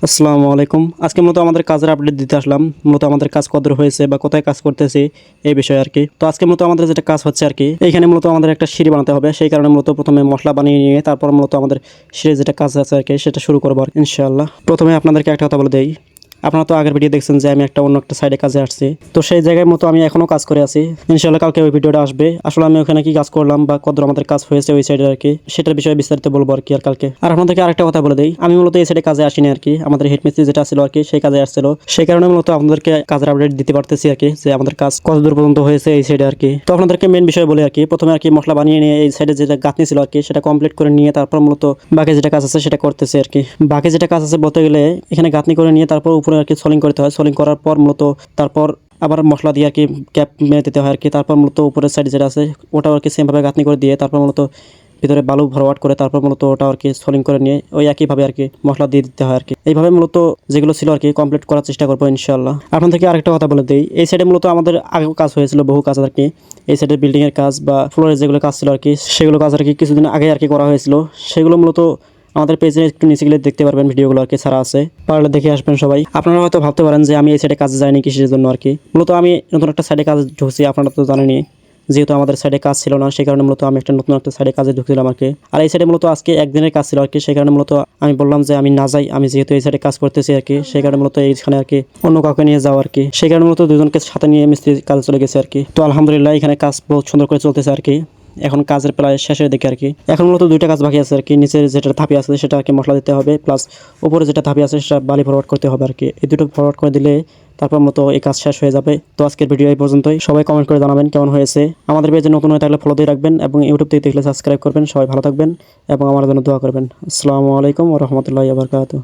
আসসালামু আলাইকুম। আজকে মূলত আমাদের কাজের আপডেট দিতে আসলাম। মূলত আমাদের কাজ কতদূর হয়েছে বা কোথায় কাজ করতেছি এই বিষয়ে আর কি। তো আজকে মূলত আমাদের যেটা কাজ হচ্ছে আর কি, এইখানে মূলত আমাদের একটা সিঁড়ি বানাতে হবে। সেই কারণে মূলত প্রথমে মশলা বানিয়ে নিয়ে তারপর মূলত আমাদের সিঁড়ির যেটা কাজ আছে আর কি সেটা শুরু করবো আর ইনশাআল্লাহ। প্রথমে আপনাদেরকে একটা কথা বলে দেই, আপনারা তো আগের ভিডিও দেখছেন যে আমি অন্য একটা সাইডে কাজে আসছি। তো সেই জায়গায় মতো আমি এখনো কাজ করে আছি। ইনশাআল্লাহ কালকে ওই ভিডিওটা আসবে। আসলে আমি ওখানে কি কাজ করলাম বা কতদূর আমাদের কাজ হয়েছে ওই সাইডে আর কি, সেটার বিষয়ে বিস্তারিত বলবো আর কি। আর কালকে আর আপনাদেরকে আরেকটা কথা বলে দেই, আমি মূলত এই সাইডে কাজে আসিনি আর কি। আমাদের হেড মিস্ত্রি যেটা ছিল আর কি সেই কাজে আসছিল। সেই কারণে মূলত আপনাদেরকে কাজের আপডেট দিতে পারতেছি আর কি, যে আমাদের কাজ কতদূর পর্যন্ত হয়েছে এই সাইডে আর কি। তো আপনাদেরকে মেন বিষয় বলি আর কি, প্রথমে আর কি মশলা বানিয়ে নিয়ে এই সাইডে যেটা গাঁথনি ছিল আর কি সেটা কমপ্লিট করে নিয়ে তারপর মূলত বাকি যেটা কাজ আছে সেটা করতেছে আর কি। বাকি যেটা কাজ আছে বলতে গেলে এখানে গাঁথনি করে নিয়ে তারপর উপরে আর কি সোলিং করতে হয়। সোলিং করার পর মূলত তারপর আবার মশলা দিয়ে আর কি ক্যাপ মেরে দিতে হয় আর কি। তারপর মূলত উপরের সাইড যেটা আছে ওটাও আর কি সেমভাবে গাঁথনি করে দিয়ে তারপর মূলত ভিতরে বালু ভরওয়াট করে তারপর মূলত ওটা আর কি সোলিং করে নিয়ে ওই একইভাবে আর কি মশলা দিয়ে দিতে হয় আর কি। এইভাবে মূলত যেগুলো ছিল আর কি কমপ্লিট করার চেষ্টা করবো ইনশাআল্লাহ। আপনাদেরকে আরেকটা কথা বলে দিই, এই সাইডে মূলত আমাদের আগেও কাজ হয়েছিল, বহু কাজ আর কি। এই সাইডে বিল্ডিং এর কাজ বা ফ্লোরের যেগুলো কাজ ছিল আর কি সেগুলো কাজ আর কি কিছুদিন আগে আর কি করা হয়েছিল। সেগুলো মূলত আমাদের পেজে একটু নিচে গেলে দেখতে পারবেন, ভিডিওগুলো আর কি ছাড়া আছে, পারলে দেখে আসবেন সবাই। আপনারা হয়তো ভাবতে পারেন যে আমি এই সাইডে কাজে যাইনি কিসের জন্য আর কি। মূলত আমি নতুন একটা সাইডে কাজ ঢুকছি, আপনারা তো জানেনই। যেহেতু আমাদের সাইডে কাজ ছিল না সেই কারণে মূলত আমি একটা নতুন একটা সাইডে কাজে ঢুকছিলাম আর কি। আর এই সাইডে মূলত আজকে একদিনের কাজ ছিল আর কি, সেই কারণে মূলত আমি বললাম যে আমি না যাই, আমি যেহেতু এই সাইডে কাজ করতেছি আর কি, সেই কারণে মূলত এইখানে আর কি অন্য কাউকে নিয়ে যাও আর কি। সেই কারণে মূলত দুজনকে সাথে নিয়ে মিস্ত্রি কাজে চলে গেছে আর কি। তো আলহামদুলিল্লাহ এখানে কাজ বহুত সুন্দর করে চলতেছে আর কি। এখন কাজের প্রায় শেষের দিকে আর কি। এখন মূলত দুইটা কাজ বাকি আছে আর কি, নিচের যেটা ধাপি আছে সেটা আর কি মশলা দিতে হবে, প্লাস উপরে যেটা ধাপি আছে সেটা বালি ফরওয়ার্ড করতে হবে আর কি। এই দুটো ফরওয়ার্ড করে দিলে তারপর মতো এই কাজ শেষ হয়ে যাবে। তো আজকের ভিডিও এই পর্যন্তই। সবাই কমেন্ট করে জানাবেন কেমন হয়েছে। আমাদের পেজে নতুন হয়ে থাকলে ফলো দিয়ে রাখবেন এবং ইউটিউব থেকে দেখলে সাবস্ক্রাইব করবেন। সবাই ভালো থাকবেন এবং আমার জন্য দোয়া করবেন। আসসালামু আলাইকুম ওয়া রাহমাতুল্লাহি ওয়া বারাকাতুহু।